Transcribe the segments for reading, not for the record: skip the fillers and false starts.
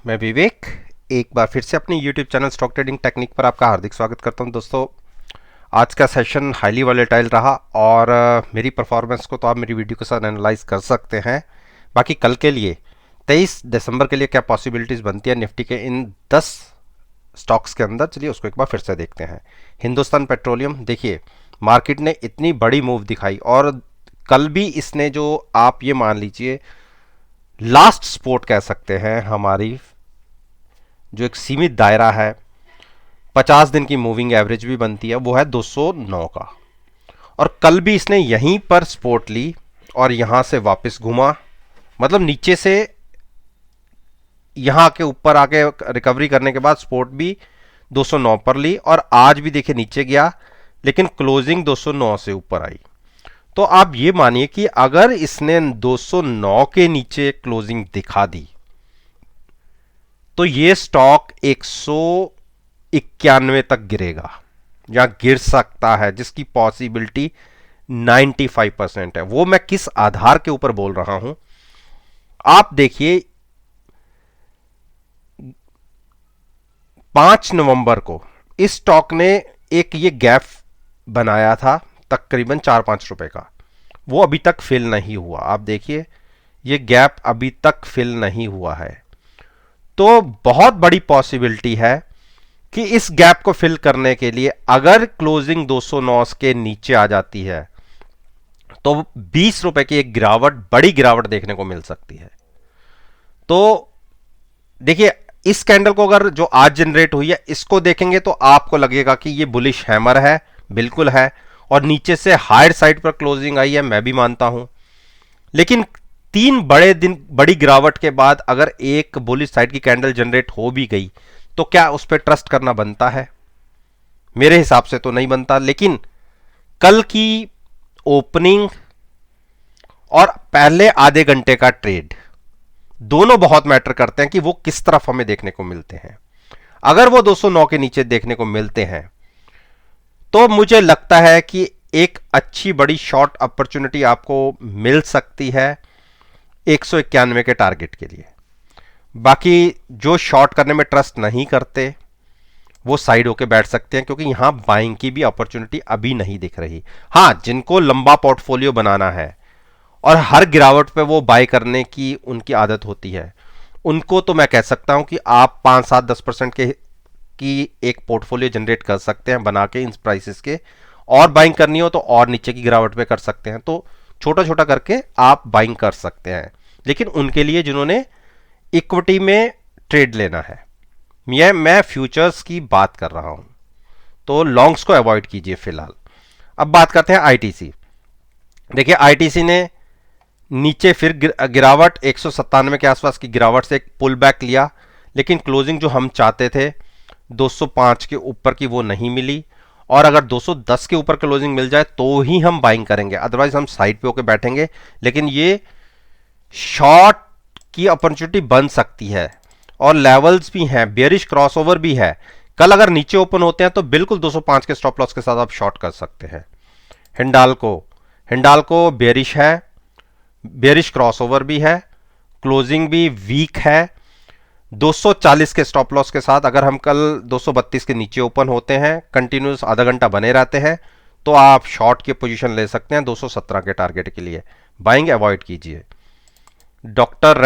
मैं विवेक एक बार फिर से अपने YouTube channel stock trading technique पर आपका हार्दिक स्वागत करता हूं। दोस्तों, आज का सेशन हाईली वॉलेटाइल रहा और मेरी परफॉर्मेंस को तो आप मेरी वीडियो के साथ एनालाइज कर सकते हैं। बाकी कल के लिए 23 दिसंबर के लिए क्या पॉसिबिलिटीज़ बनती है निफ्टी के इन 10 स्टॉक्स के अंदर, चलिए उसको एक बार फिर से देखते हैं। हिंदुस्तान पेट्रोलियम, देखिए मार्केट ने इतनी बड़ी मूव दिखाई और कल भी इसने, जो आप ये मान लीजिए लास्ट सपोर्ट कह सकते हैं, हमारी जो एक सीमित दायरा है 50 दिन की मूविंग एवरेज भी बनती है, वो है 209 का। और कल भी इसने यहीं पर सपोर्ट ली और यहां से वापस घुमा, मतलब नीचे से यहां के ऊपर आके रिकवरी करने के बाद सपोर्ट भी 209 पर ली और आज भी देखिए नीचे गया लेकिन क्लोजिंग 209 से ऊपर आई। तो आप ये मानिए कि अगर इसने 209 के नीचे क्लोजिंग दिखा दी तो ये स्टॉक 191 तक गिरेगा या गिर सकता है, जिसकी पॉसिबिलिटी 95% है। वो मैं किस आधार के ऊपर बोल रहा हूं, आप देखिए 5 नवंबर को इस स्टॉक ने एक ये गैप बनाया था तकरीबन 4-5 रुपए का, वो अभी तक फिल नहीं हुआ। आप देखिए ये गैप अभी तक फिल नहीं हुआ है, तो बहुत बड़ी पॉसिबिलिटी है कि इस गैप को फिल करने के लिए अगर क्लोजिंग 209 के नीचे आ जाती है तो 20 रुपए की एक गिरावट, बड़ी गिरावट देखने को मिल सकती है। तो देखिए इस कैंडल को अगर जो आज जनरेट हुई है इसको देखेंगे तो आपको लगेगा कि ये बुलिश हैमर है, बिल्कुल है, और नीचे से हायर साइड पर क्लोजिंग आई है, मैं भी मानता हूं। लेकिन 3 बड़े दिन बड़ी गिरावट के बाद अगर एक बुलिश साइड की कैंडल जनरेट हो भी गई तो क्या उस पर ट्रस्ट करना बनता है? मेरे हिसाब से तो नहीं बनता। लेकिन कल की ओपनिंग और पहले आधे घंटे का ट्रेड दोनों बहुत मैटर करते हैं कि वो किस तरफ हमें देखने को मिलते हैं। अगर वो 209 के नीचे देखने को मिलते हैं तो मुझे लगता है कि एक अच्छी बड़ी शॉर्ट अपॉर्चुनिटी आपको मिल सकती है 191 के टारगेट के लिए। बाकी जो शॉर्ट करने में ट्रस्ट नहीं करते वो साइड होके बैठ सकते हैं, क्योंकि यहां बाइंग की भी अपॉर्चुनिटी अभी नहीं दिख रही। हां, जिनको लंबा पोर्टफोलियो बनाना है और हर गिरावट पे वो बाय करने की उनकी आदत होती है, उनको तो मैं कह सकता हूं कि आप 5-7-10% के की एक पोर्टफोलियो जनरेट कर सकते हैं बना के इन प्राइसेस के, और बाइंग करनी हो तो और नीचे की गिरावट पे कर सकते हैं। तो छोटा छोटा करके आप बाइंग कर सकते हैं। लेकिन उनके लिए जिन्होंने इक्विटी में ट्रेड लेना है, मैं फ्यूचर्स की बात कर रहा हूं, तो लॉन्ग्स को अवॉइड कीजिए फिलहाल। अब बात करते हैं आईटीसी। देखिए आईटीसी ने नीचे फिर गिरावट 197 के आसपास की गिरावट से एक पुल बैक लिया, लेकिन क्लोजिंग जो हम चाहते थे 205 के ऊपर की वो नहीं मिली, और अगर 210 के ऊपर क्लोजिंग मिल जाए तो ही हम बाइंग करेंगे, अदरवाइज हम साइड पे होकर बैठेंगे। लेकिन ये शॉर्ट की अपॉर्चुनिटी बन सकती है और लेवल्स भी हैं, बेयरिश क्रॉसओवर भी है। कल अगर नीचे ओपन होते हैं तो बिल्कुल 205 के स्टॉप लॉस के साथ आप शॉर्ट कर सकते हैं। हिंडाल्को बेयरिश है, बेयरिश क्रॉसओवर भी है, क्लोजिंग भी वीक है। 240 के स्टॉप लॉस के साथ अगर हम कल 232 के नीचे ओपन होते हैं, कंटिन्यूस आधा घंटा बने रहते हैं, तो आप शॉर्ट की पोजीशन ले सकते हैं 217 के टारगेट के लिए। बाइंग अवॉइड कीजिए। डॉक्टर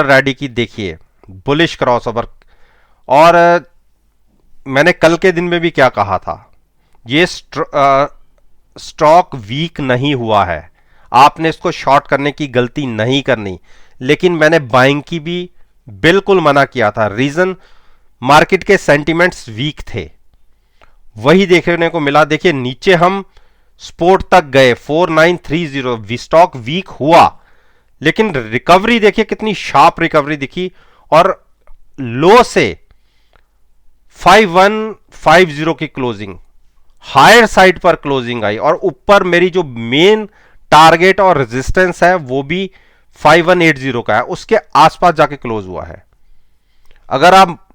रेड्डी की देखिए बुलिश क्रॉसओवर, और मैंने कल के दिन में भी क्या कहा था, ये स्टॉक वीक नहीं हुआ है, आपने इसको शॉर्ट करने की गलती नहीं करनी। लेकिन मैंने बाइंग की भी बिल्कुल मना किया था। रीजन, मार्केट के सेंटिमेंट्स वीक थे, वही देखने को मिला। देखिए नीचे हम सपोर्ट तक गए 4930, स्टॉक वीक हुआ, लेकिन रिकवरी देखिए कितनी शार्प रिकवरी दिखी, और लो से 5150 की क्लोजिंग, हायर साइड पर क्लोजिंग आई, और ऊपर मेरी जो मेन टारगेट और रेजिस्टेंस है वो भी 5180 का है, उसके आसपास जाके क्लोज हुआ है। अगर आप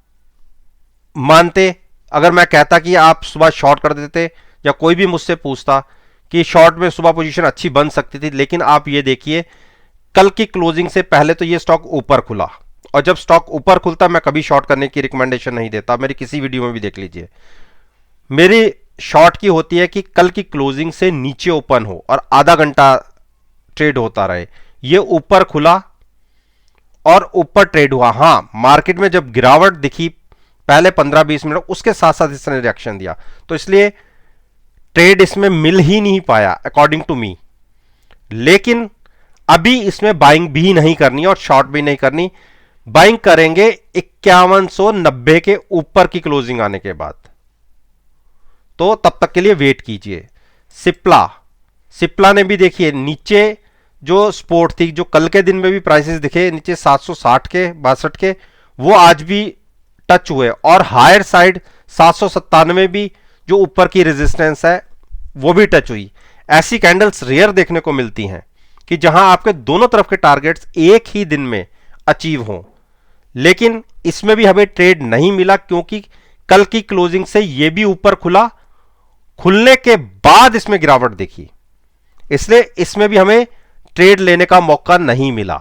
मानते, अगर मैं कहता कि आप सुबह शॉर्ट कर देते, या कोई भी मुझसे पूछता कि शॉर्ट में सुबह पोजीशन अच्छी बन सकती थी, लेकिन आप ये देखिए कल की क्लोजिंग से पहले तो ये स्टॉक ऊपर खुला और जब स्टॉक ऊपर खुलता मैं कभी शॉर्ट करने की रिकमेंडेशन नहीं देता, मेरी किसी वीडियो में भी देख लीजिए। मेरी शॉर्ट की होती है कि कल की क्लोजिंग से नीचे ओपन हो और आधा घंटा ट्रेड होता रहे। ये ऊपर खुला और ऊपर ट्रेड हुआ। हां, मार्केट में जब गिरावट दिखी पहले 15-20 मिनट, उसके साथ साथ इसने रिएक्शन दिया, तो इसलिए ट्रेड इसमें मिल ही नहीं पाया अकॉर्डिंग टू मी। लेकिन अभी इसमें बाइंग भी नहीं करनी और शॉर्ट भी नहीं करनी। बाइंग करेंगे 5190 के ऊपर की क्लोजिंग आने के बाद। तो तब तक के लिए वेट कीजिए। सिप्ला सिप्ला ने भी देखिए नीचे जो सपोर्ट थी, जो कल के दिन में भी प्राइसेस दिखे नीचे 760 के 62 के, वो आज भी टच हुए और हायर साइड 797 भी जो ऊपर की रेजिस्टेंस है वो भी टच हुई। ऐसी कैंडल्स रेयर देखने को मिलती हैं कि जहां आपके दोनों तरफ के टारगेट्स एक ही दिन में अचीव हों। लेकिन इसमें भी हमें ट्रेड नहीं मिला क्योंकि कल की क्लोजिंग से यह भी ऊपर खुला, खुलने के बाद इसमें गिरावट देखी, इसलिए इसमें भी हमें ट्रेड लेने का मौका नहीं मिला।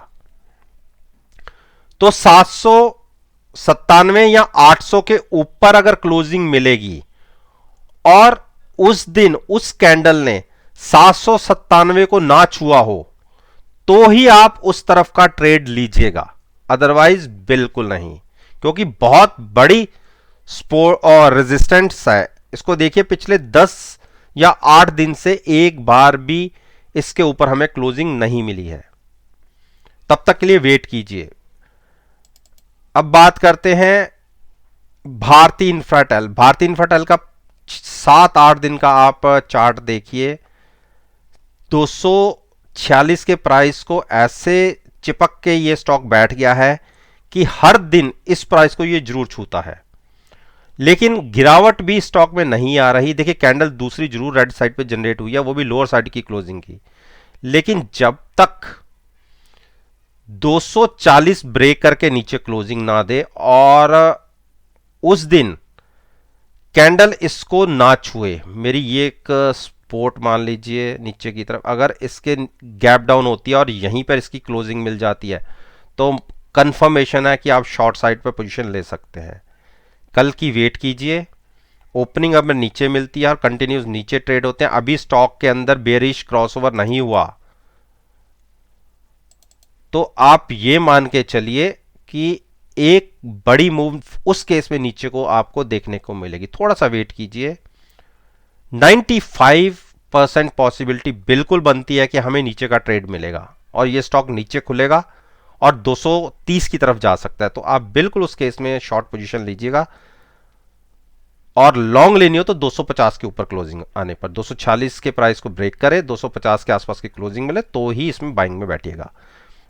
तो 797 या 800 के ऊपर अगर क्लोजिंग मिलेगी और उस दिन उस कैंडल ने 797 को ना छुआ हो तो ही आप उस तरफ का ट्रेड लीजिएगा, अदरवाइज बिल्कुल नहीं, क्योंकि बहुत बड़ी सपोर्ट और रेजिस्टेंस है। इसको देखिए पिछले 10 या 8 दिन से एक बार भी इसके ऊपर हमें क्लोजिंग नहीं मिली है। तब तक के लिए वेट कीजिए। अब बात करते हैं भारती इंफ्राटेल। भारती इंफ्राटेल का 7-8 दिन का आप चार्ट देखिए, 246 के प्राइस को ऐसे चिपक के ये स्टॉक बैठ गया है कि हर दिन इस प्राइस को ये जरूर छूता है, लेकिन गिरावट भी स्टॉक में नहीं आ रही। देखिए कैंडल दूसरी जरूर रेड साइड पे जनरेट हुई है, वो भी लोअर साइड की क्लोजिंग की, लेकिन जब तक 240 ब्रेक करके नीचे क्लोजिंग ना दे और उस दिन कैंडल इसको ना छुए, मेरी ये एक सपोर्ट मान लीजिए नीचे की तरफ, अगर इसके गैप डाउन होती है और यहीं पर इसकी क्लोजिंग मिल जाती है तो कंफर्मेशन है कि आप शॉर्ट साइड पर पोजीशन ले सकते हैं। कल की वेट कीजिए। ओपनिंग अब नीचे मिलती है और कंटिन्यूस नीचे ट्रेड होते हैं। अभी स्टॉक के अंदर बेरिश क्रॉसओवर नहीं हुआ, तो आप ये मान के चलिए कि एक बड़ी मूव उस केस में नीचे को आपको देखने को मिलेगी। थोड़ा सा वेट कीजिए। 95% पॉसिबिलिटी बिल्कुल बनती है कि हमें नीचे का ट्रेड मिलेगा और ये स्टॉक नीचे खुलेगा और 230 की तरफ जा सकता है, तो आप बिल्कुल उस केस में शॉर्ट पोजीशन लीजिएगा। और लॉन्ग लेनी हो तो 250 के ऊपर क्लोजिंग आने पर, 246 के प्राइस को ब्रेक करे, 250 के आसपास की क्लोजिंग मिले तो ही इसमें बाइंग में बैठिएगा।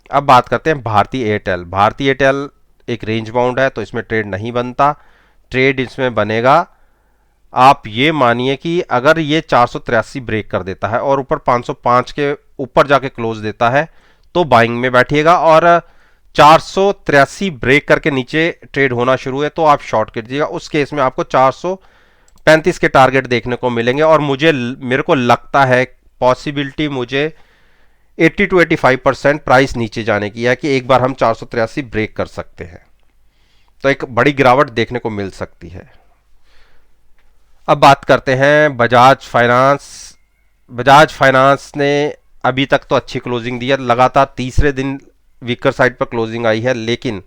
अब बात करते हैं भारती एयरटेल। भारती एयरटेल एक रेंज बाउंड है तो इसमें ट्रेड नहीं बनता। ट्रेड इसमें बनेगा, आप ये मानिए कि अगर ये 483 ब्रेक कर देता है और ऊपर 505 के ऊपर जाके क्लोज देता है तो बाइंग में बैठिएगा, और 483 ब्रेक करके नीचे ट्रेड होना शुरू है तो आप शॉर्ट कीजिएगा। उस केस में आपको 435 के टारगेट देखने को मिलेंगे और मेरे को लगता है पॉसिबिलिटी मुझे 80 to 85% प्राइस नीचे जाने की है कि एक बार हम 483 ब्रेक कर सकते हैं, तो एक बड़ी गिरावट देखने को मिल सकती है। अब बात करते हैं बजाज फाइनेंस। बजाज फाइनेंस ने अभी तक तो अच्छी क्लोजिंग दी है, लगातार तीसरे दिन वीकर साइड पर क्लोजिंग आई है, लेकिन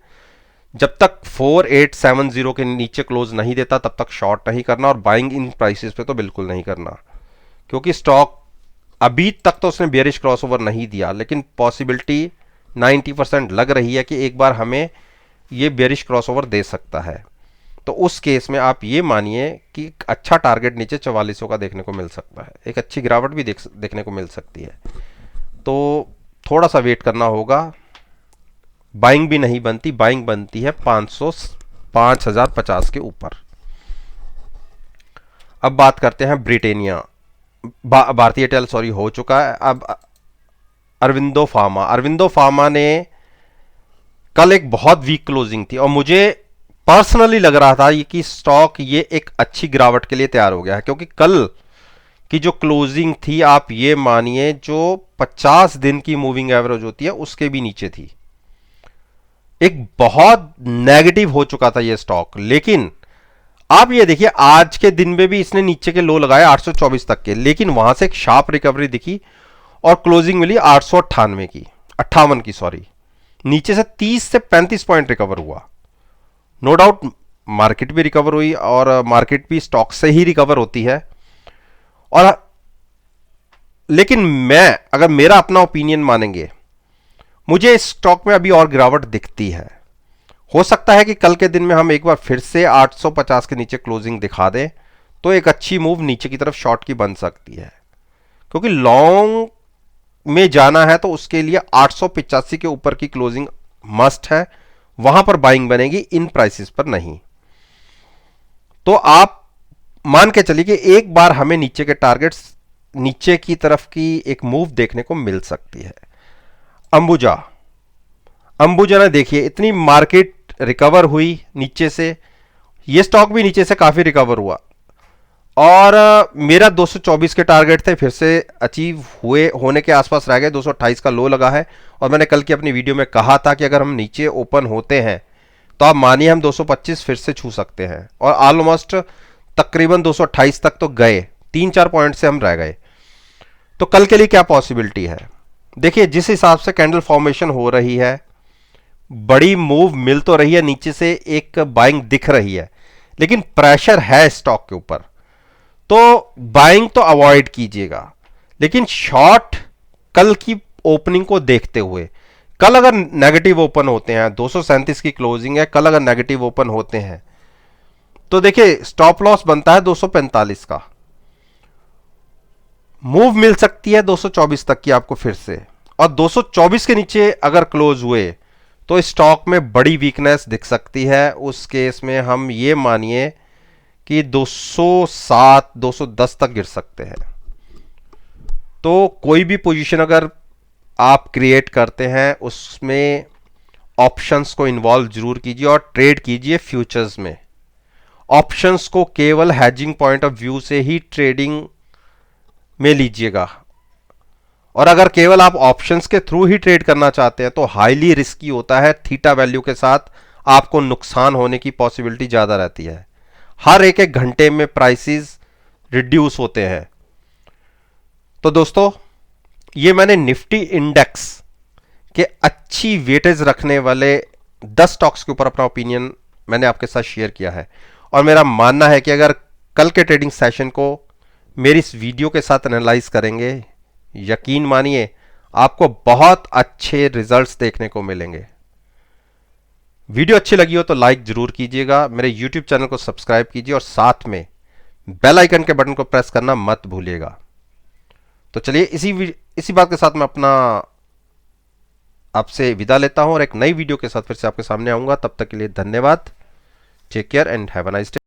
जब तक 4870 के नीचे क्लोज नहीं देता तब तक शॉर्ट नहीं करना और बाइंग इन प्राइसेस पे तो बिल्कुल नहीं करना, क्योंकि स्टॉक अभी तक तो उसने बेयरिश क्रॉसओवर नहीं दिया, लेकिन पॉसिबिलिटी 90% लग रही है कि एक बार हमें ये बेयरिश क्रॉसओवर दे सकता है। तो उस केस में आप ये मानिए कि अच्छा टारगेट नीचे 4400 का देखने को मिल सकता है, एक अच्छी गिरावट भी देखने को मिल सकती है। तो थोड़ा सा वेट करना होगा। बाइंग भी नहीं बनती, बाइंग बनती है 5050 के ऊपर। अब बात करते हैं ब्रिटेनिया। भारतीय एयरटेल सॉरी हो चुका है। अब अरविंदो फार्मा। अरविंदो फार्मा ने कल एक बहुत वीक क्लोजिंग थी और मुझे पर्सनली लग रहा था कि स्टॉक ये एक अच्छी गिरावट के लिए तैयार हो गया है, क्योंकि कल की जो क्लोजिंग थी आप ये मानिए जो 50 दिन की मूविंग एवरेज होती है उसके भी नीचे थी। एक बहुत नेगेटिव हो चुका था ये स्टॉक, लेकिन आप ये देखिए आज के दिन में भी इसने नीचे के लो लगाए 824 तक के, लेकिन वहां से एक शार्प रिकवरी दिखी और क्लोजिंग मिली 898 की, 58 की सॉरी। नीचे से 30 से 35 पॉइंट रिकवर हुआ। नो डाउट मार्केट भी रिकवर हुई और मार्केट भी स्टॉक से ही रिकवर होती है। और लेकिन मैं अगर मेरा अपना ओपिनियन मानेंगे, मुझे इस स्टॉक में अभी और गिरावट दिखती है। हो सकता है कि कल के दिन में हम एक बार फिर से 850 के नीचे क्लोजिंग दिखा दें तो एक अच्छी मूव नीचे की तरफ शॉर्ट की बन सकती है, क्योंकि लॉन्ग में जाना है तो उसके लिए 885 के ऊपर की क्लोजिंग मस्ट है, वहां पर बाइंग बनेगी, इन प्राइसेस पर नहीं। तो आप मान के चलिए कि एक बार हमें नीचे के टारगेट्स, नीचे की तरफ की एक मूव देखने को मिल सकती है। अंबुजा, अंबुजा ने देखिए इतनी मार्केट रिकवर हुई नीचे से, ये स्टॉक भी नीचे से काफी रिकवर हुआ और मेरा 224 के टारगेट थे फिर से अचीव हुए, होने के आसपास रह गए। 228 का लो लगा है और मैंने कल की अपनी वीडियो में कहा था कि अगर हम नीचे ओपन होते हैं तो आप मानिए हम 225 फिर से छू सकते हैं, और ऑलमोस्ट तकरीबन 228 तक तो गए, 3-4 पॉइंट से हम रह गए। तो कल के लिए क्या पॉसिबिलिटी है, देखिए जिस हिसाब से कैंडल फॉर्मेशन हो रही है, बड़ी मूव मिल तो रही है, नीचे से एक बाइंग दिख रही है, लेकिन प्रेशर है स्टॉक के ऊपर, तो बाइंग तो अवॉइड कीजिएगा। लेकिन शॉर्ट कल की ओपनिंग को देखते हुए, कल अगर नेगेटिव ओपन होते हैं, 237 की क्लोजिंग है, कल अगर नेगेटिव ओपन होते हैं तो देखिए स्टॉप लॉस बनता है 245 का, मूव मिल सकती है 224 तक की आपको फिर से, और 224 के नीचे अगर क्लोज हुए तो स्टॉक में बड़ी वीकनेस दिख सकती है। उस केस में हम ये मानिए कि 207 210 तक गिर सकते हैं। तो कोई भी पोजीशन अगर आप क्रिएट करते हैं उसमें ऑप्शंस को इन्वॉल्व जरूर कीजिए और ट्रेड कीजिए फ्यूचर्स में। ऑप्शंस को केवल हैजिंग पॉइंट ऑफ व्यू से ही ट्रेडिंग में लीजिएगा, और अगर केवल आप ऑप्शंस के थ्रू ही ट्रेड करना चाहते हैं तो हाईली रिस्की होता है। थीटा वैल्यू के साथ आपको नुकसान होने की पॉसिबिलिटी ज्यादा रहती है। हर एक एक घंटे में प्राइसेस रिड्यूस होते हैं। तो दोस्तों ये मैंने निफ्टी इंडेक्स के अच्छी वेटेज रखने वाले 10 स्टॉक्स के ऊपर अपना ओपिनियन मैंने आपके साथ शेयर किया है, और मेरा मानना है कि अगर कल के ट्रेडिंग सेशन को मेरी इस वीडियो के साथ एनालाइज करेंगे, यकीन मानिए आपको बहुत अच्छे रिजल्ट्स देखने को मिलेंगे। वीडियो अच्छी लगी हो तो लाइक जरूर कीजिएगा, मेरे यूट्यूब चैनल को सब्सक्राइब कीजिए और साथ में बेल आइकन के बटन को प्रेस करना मत भूलिएगा। तो चलिए इसी बात के साथ मैं अपना आपसे विदा लेता हूं और एक नई वीडियो के साथ फिर से आपके सामने आऊंगा। तब तक के लिए धन्यवाद। Take care and have a nice day.